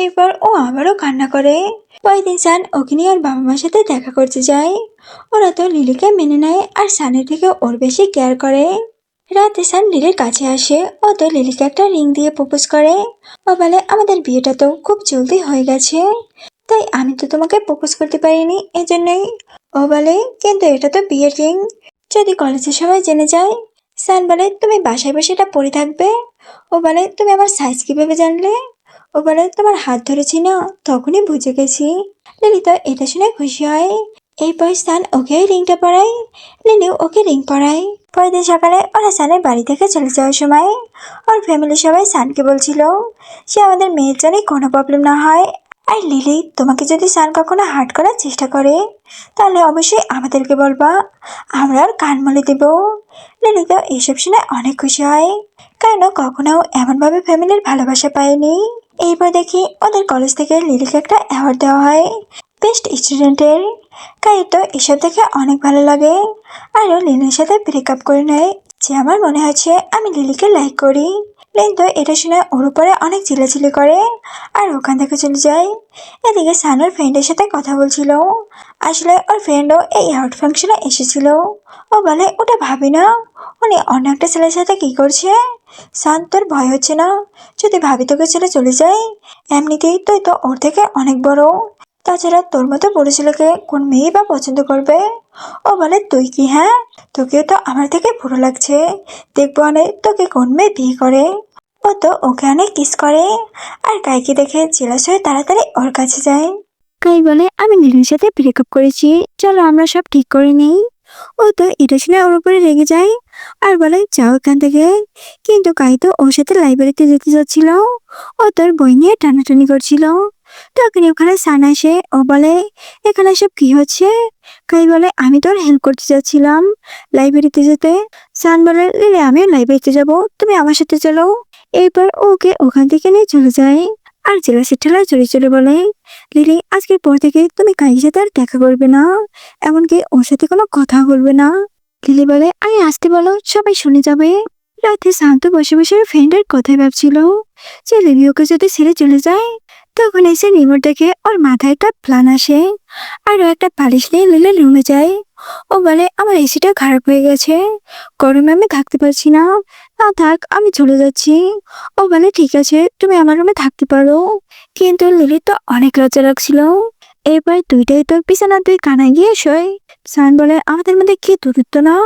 এরপর ও আবারও কান্না করে। পরের দিন সান ওকে নিয়ে ওর বাবা মার সাথে দেখা করতে যায়। ওরা তো লিলিকে মেনে নেয় আর সানের থেকে ওর বেশি কেয়ার করে। রাতে সান লিলির কাছে আসে, ও তো লিলিকে একটা রিং দিয়ে প্রপোজ করে। ও বলে, আমাদের বিয়েটা তো খুব জলদি হয়ে গেছে, তাই আমি তো তোমাকে প্রপোজ করতে পারিনি, এজন্যই। ও বলে, কিন্তু এটা তো বিয়ের রিং, যদি কলেজের সবাই জেনে যায়। সান বলে, তুমি বাসায় বসে এটা পরে থাকবে। ও বলে, তুমি আমার সাইজ কিভাবে জানলে? ও বলে, তোমার হাত ধরেছি না, তখনই বুঝে গেছি। লিলি তো এটা শুনে খুশি হয়। এরপর সান ওকে ওই রিংটা পরায়, লিলিও ওকে রিং পরায়। পরের দিন সকালে ওরা সানের বাড়ি থেকে চলে যাওয়ার সময় ওর ফ্যামিলির সবাই সানকে বলছিল সে আমাদের মেয়ের জন্য কোনো প্রবলেম না হয়। আর লিলি, তোমাকে যদি সান কখনো হার্ট করার চেষ্টা করে, তাহলে অবশ্যই আমাদেরকে বলবা, আমরা ওর কান মলে দেব। লিলি তো এইসব শুনে অনেক খুশি হয়, কারণ ও কখনো এমনভাবে ফ্যামিলির ভালোবাসা পায়নি। এইবার দেখি ওদের কলেজ থেকে লিলিকে একটা অ্যাওয়ার্ড দেওয়া হয় বেস্ট স্টুডেন্টের। কাই তো এসব দেখে অনেক ভালো লাগে। আরও লিলির সাথে ব্রেকআপ করে নেয়, যে আমার মনে হচ্ছে আমি লিলিকে লাইক করি। লিন তো এটা শুনে ওর উপরে অনেক চিল্লাচিল্লি করে আর ওখান থেকে চলে যায়। এদিকে সানোর ফ্রেন্ডের সাথে কথা বলছিল, আসলে ওর ফ্রেন্ডও এই অ্যাওয়ার্ড ফাংশনে এসেছিল। ও বলে, ওটা ভাবি না, উনি অন্য একটা ছেলের সাথে কি করছে? শান্ত, তোর ভয় হচ্ছে না যদি ভাবি তোকে ছেড়ে চলে যায়? এমনিতেই তুই তো ওর থেকে অনেক বড়, তাছাড়া তোর মতো বড় ছেলেকে কোন মেয়েই বা পছন্দ করবে? ও বলে, তুই কি? হ্যাঁ, তোকেও তো আমার থেকে বড় লাগছে, দেখবো অনেক তোকে কোন মেয়ে বিয়ে করে। ও তো ওকে অনেক কিস করে আর কাইকে দেখে জেলাস হয়ে তাড়াতাড়ি ওর কাছে যায়। কাই বলে, আমি লিলির সাথে ব্রেকআপ করেছি, চলো আমরা সব ঠিক করে নিই। ও তো এটা শুনে ওর উপরে রেগে যায় আর বলে, যাও এখান থেকে। কিন্তু কাই তো ওর সাথে লাইব্রেরিতে যেতে চাচ্ছিল, ও তোর বই নিয়ে টানাটানি করছিল। তখন ওখানে সান আসে। ও বলে, এখানে সব কি হচ্ছে? কাই বলে, আমি তোর হেল্প করতে চাচ্ছিলাম লাইব্রেরিতে যেতে। সান বলে, লিলি আমিও লাইব্রেরিতে যাব, তুমি আমার সাথে চলো। এরপর ওকে ওখান থেকে নিয়ে চলে যায় আর জেলাসের ঠেলায় চলে চলে বলে, লিলি আজকের পর থেকে তুমি কাইয়ের সাথে আর দেখা করবে না, এমনকি ওর সাথে কোনো কথা বলবে না। লিলি বলে, আমি আসতে বলো, সবাই শুনে যাবে। রাতে শান্ত বসে বসে ফ্রেন্ডের কথাই ভাবছিল যে লিলি ওকে যদি ছেড়ে চলে যায়। তখন এসে রিমোট দেখে ওর মাথায় একটা প্ল্যান আসে আর ও একটা বালিশ নিয়ে লিলির রুমে যায়। ও বলে, আমার এসিটা খারাপ হয়ে গেছে, গরমে আমি থাকতে পারছি না, না থাক আমি চলে যাচ্ছি। ও বলে, ঠিক আছে তুমি আমার রুমে থাকতে পারো, কিন্তু লিলি তো অনেক লজ্জা লাগছিল। এবার দুইটাই তো বিছানা দুই কানায় গিয়ে শোয়। সান বলে আমাদের মধ্যে কি দূরত্ব না?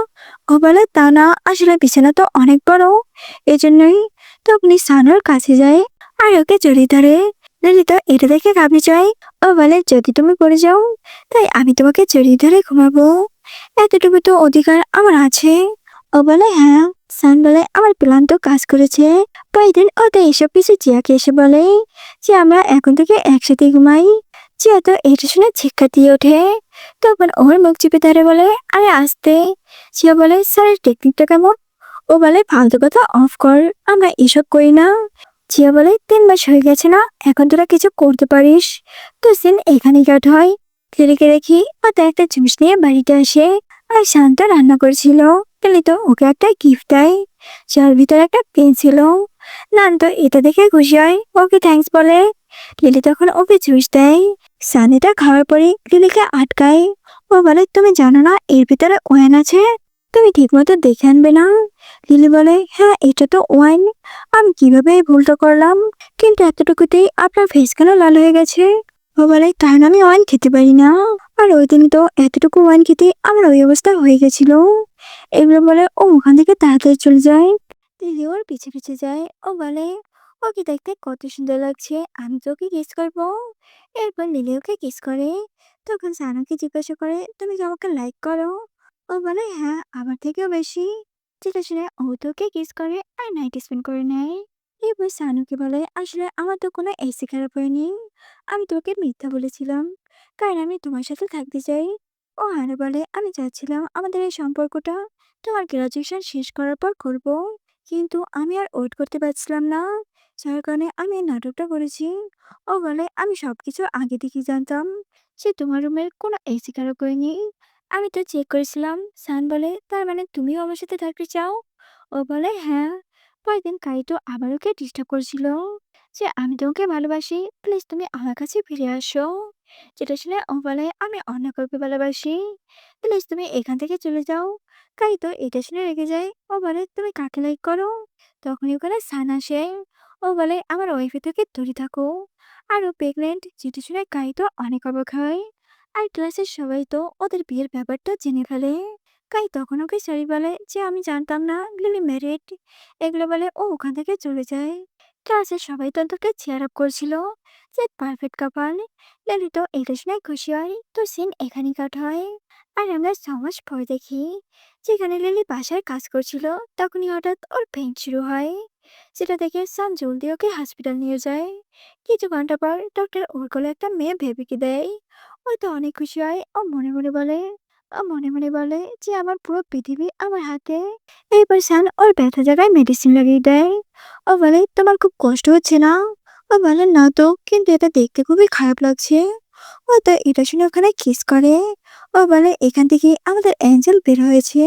ও বলে তা না, আসলে বিছানা তো অনেক বড়, এজন্যই। তখনই সানুর কাছে যায় আর ওকে জড়িয়ে ধরে। লিলি তো এটা দেখে ঘাবড়ে যায়। ও বলে যদি তুমি পড়ে যাও তাই আমি তোমাকে জড়িয়ে ধরে ঘুমাবো, এতটুকু তো অধিকার আমার আছে। ও বলে হ্যাঁ। সান বলে আমার প্ল্যান তো কাজ করেছে। পরের দিন ও তো এসব কিছু জিয়াকে এসে বলে যে আমরা এখন থেকে একসাথে ঘুমাই। জিয়া তো এটা শুনে চিৎকার দিয়ে ওঠে। তখন ওর মুখ চিপে ধরে বলে আরে আসতে। জিয়া বলে স্যারের টেকনিকটা কেমন? ও বলে ফালতু কথা অফ কর, আমরা এসব করি না। জিয়া বলে 3 মাস হয়ে গেছে না, এখন তোরা কিছু করতে পারিস? তো সিন এখানেই কাট হয়। লিলিকে দেখি ও তো একটা জুস নিয়ে বাড়িতে আসে আর শান্ত রান্না করেছিল। লিলি তো ওকে একটা গিফট দেয়, যার ভিতরে একটা পেন ছিল। নান তো এটা দেখে খুশি হয়, ওকে থ্যাঙ্কস বলে। লিলি তখন ওকে জুস দেয়। সান এটা খাওয়ার পরে লিলিকে আটকায়। ও বলে তুমি জানো না এর ভিতরে ওয়াইন আছে, তুমি ঠিক মতো দেখে আনবে না? লিলি বলে হ্যাঁ এটা তো ওয়াইন, আমি কিভাবে এই ভুলটা করলাম? কিন্তু এতটুকুতেই আপনার ফেস কেন লাল হয়ে গেছে? ও বলে তাই না আমি ওয়াইন খেতে পারি না, আর ওই দিন তো এতটুকু ওয়াইন খেতে আমার ওই অবস্থা হয়ে গেছিল। এগুলো বলে ও ওখান থেকে তাড়াতাড়ি চলে যায়। লিলি ওর পিছে পিছে যায়। ও বলে ওকে দেখতে কত সুন্দর লাগছে, আমি তো ওকে কিস করবো। এরপর লিলি ওকে কিস করে। তখন সানুকে জিজ্ঞাসা করে তুমি কি আমাকে লাইক করো? ও বলে হ্যাঁ আমার থেকেও বেশি। যেটা শুনে ও তোকে কিস করে আর নাইট স্পেন্ড করে নেয়। এরপর সানুকে বলে আসলে আমার তো কোনো এসি খারাপ হয়নি, আমি তোকে মিথ্যা বলেছিলাম, কারণ আমি তোমার সাথে থাকতে চাই। ও আরো বলে আমি চাচ্ছিলাম আমাদের এই সম্পর্কটা তোমার গ্রাজুয়েশন শেষ করার পর করব, কিন্তু আমি আর ওয়েট করতে পারছিলাম না, যার কারণে আমি এই নাটকটা করেছি। ও বলে আমি সবকিছু আগে থেকেই জানতাম যে তোমার রুমের কোনো এসি খারাপ হয়নি, আমি তো চেক করেছিলাম। সান বলে তার মানে তুমিও আমার সাথে থাকতে চাও? ও বলে হ্যাঁ। পরের দিন কাই তো আবার ওকে ডিস্টার্ব করছিল যে আমি তোমাকে ভালোবাসি, প্লিজ তুমি আমার কাছে ফিরে আসো। যেটা শুনে ও বলে আমি অন্য কাউকে ভালোবাসি, প্লিজ তুমি এখান থেকে চলে যাও। কাই তো এটা শুনে রেগে যায়। ও বলে তুমি কাকে লাইক করো? তখনই ওখানে সান আসে। ও বলে আমার ওয়াইফে থেকে দূরে থাকো, আর ও প্রেগনেন্ট। যেটা শুনে কাই তো অনেক অবাক হয়। আর ক্লাসের সবাই তো ওদের বিয়ের ব্যাপারটা জেনে ফেলে। কাই তখন ওকে সরি বলে যে আমি জানতাম না লিলি ম্যারিড। এগুলো বলে ও ওখান থেকে চলে যায়। ক্লাসের সবাই তো তোকে চেয়ার আপ করছিল যে পারফেক্ট কাপাল। লিলি তো এটা শুনে খুশি হয়। তো সিন এখানেই কাট হয়। আর আমরা 6 মাস পর দেখি যেখানে লিলি বাসায় কাজ করছিল, তখনই হঠাৎ ওর পেইন শুরু হয়। যেটা দেখে সান জলদি ওকে হসপিটাল নিয়ে যায়। কিছু ঘন্টা পর ডক্টর ওর কোলে একটা মেয়ে বেবিকে দেয়। ও তো অনেক খুশি হয়। ও মনে মনে বলে যে আমার পুরো পৃথিবী আমার হাতে। এরপর সান ওর ব্যথা জায়গায় মেডিসিন লাগিয়ে দেয়। ও বলে তোমার খুব কষ্ট হচ্ছে না? ও বলে না তো, কিন্তু এটা দেখতে খুবই খারাপ লাগছে। ও তো এটা শুনে ওখানে কিস করে। ও বলে এখান থেকে আমাদের অ্যাঞ্জেল বের হয়েছে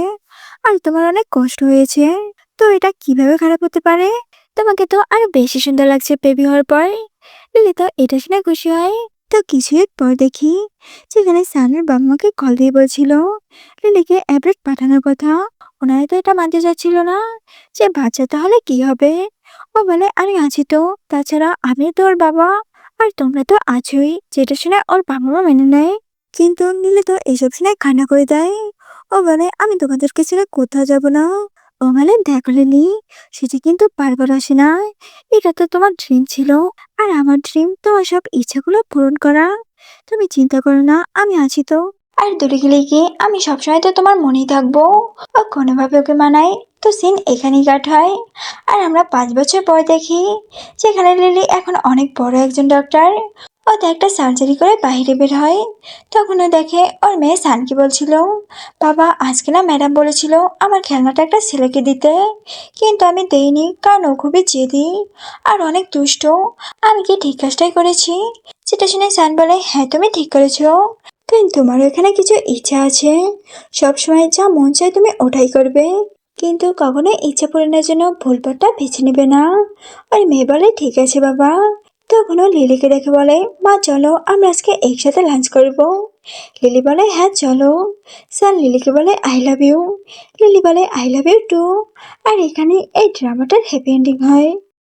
আর তোমার অনেক কষ্ট হয়েছে, তো এটা কিভাবে খারাপ হতে পারে? তোমাকে তো আরো বেশি সুন্দর লাগছে বেবি হওয়ার পর। লিলি তো এটা শুনে খুশি হয়। তো কিছুদিন পর দেখি যেখানে সানের বাবা মাকে কল দিয়ে বলছিল লিলিকে অ্যাব্রড পাঠানোর কথা। ওনারা তো এটা মানতে চাচ্ছিল না যে বাচ্চা তাহলে কি হবে। ও বলে আমি আছি তো, তাছাড়া আমি তো ওর বাবা আর তোমরা তো আছোই। যেটা শুনে ওর বাবা মা মেনে নেয়, কিন্তু লিলি তো এসব শুনে কান্না করে দেয়। ও বলে আমি তোমাদেরকে ছেড়ে কোথাও যাব না। ও বলে দেখো লিলি, সেটা কিন্তু বারবার আসে না, এটা তো তোমার ড্রিম ছিল, আর আমার ড্রিম তোমার সব ইচ্ছাগুলো পূরণ করা। তুমি চিন্তা করো না, আমি আছি তো। আর দূরে গেলে গিয়ে আমি সবসময় তো তোমার মনেই থাকবো। ও কোনোভাবে ওকে মানায়। তো সিন এখানেই কাট হয়। আর আমরা 5 বছর পর দেখি যেখানে লিলি এখন অনেক বড় একজন ডক্টর। ও তো একটা সার্জারি করে বাইরে বের হয়। তখন ও দেখে ওর মেয়ে সানকে বলছিল বাবা আজকে না ম্যাডাম বলেছিল আমার খেলনাটা একটা ছেলেকে দিতে, কিন্তু আমি দেইনি কারণ ও খুবই জেদি আর অনেক দুষ্ট। আমি কি ঠিক কাজটাই করেছি? সেটা শুনে সান বলে হ্যাঁ তুমি ঠিক করেছো, কিন্তু তোমার এখানে কিছু ইচ্ছা আছে, সবসময় যা মন চায় তুমি ওটাই করবে, কিন্তু কখনো ইচ্ছা পূরণের জন্য ভুল পথটা বেছে নেবে না। আর মেয়ে বলে ঠিক আছে বাবা। তখন ও লিলিকে দেখে বলে মা চলো আমরা আজকে একসাথে লাঞ্চ করব। লিলি বলে হ্যাঁ চলো। স্যার লিলিকে বলে আই লাভ ইউ। লিলি বলে আই লাভ ইউ টু। আর এখানে এই ড্রামাটার হ্যাপি এন্ডিং হয়।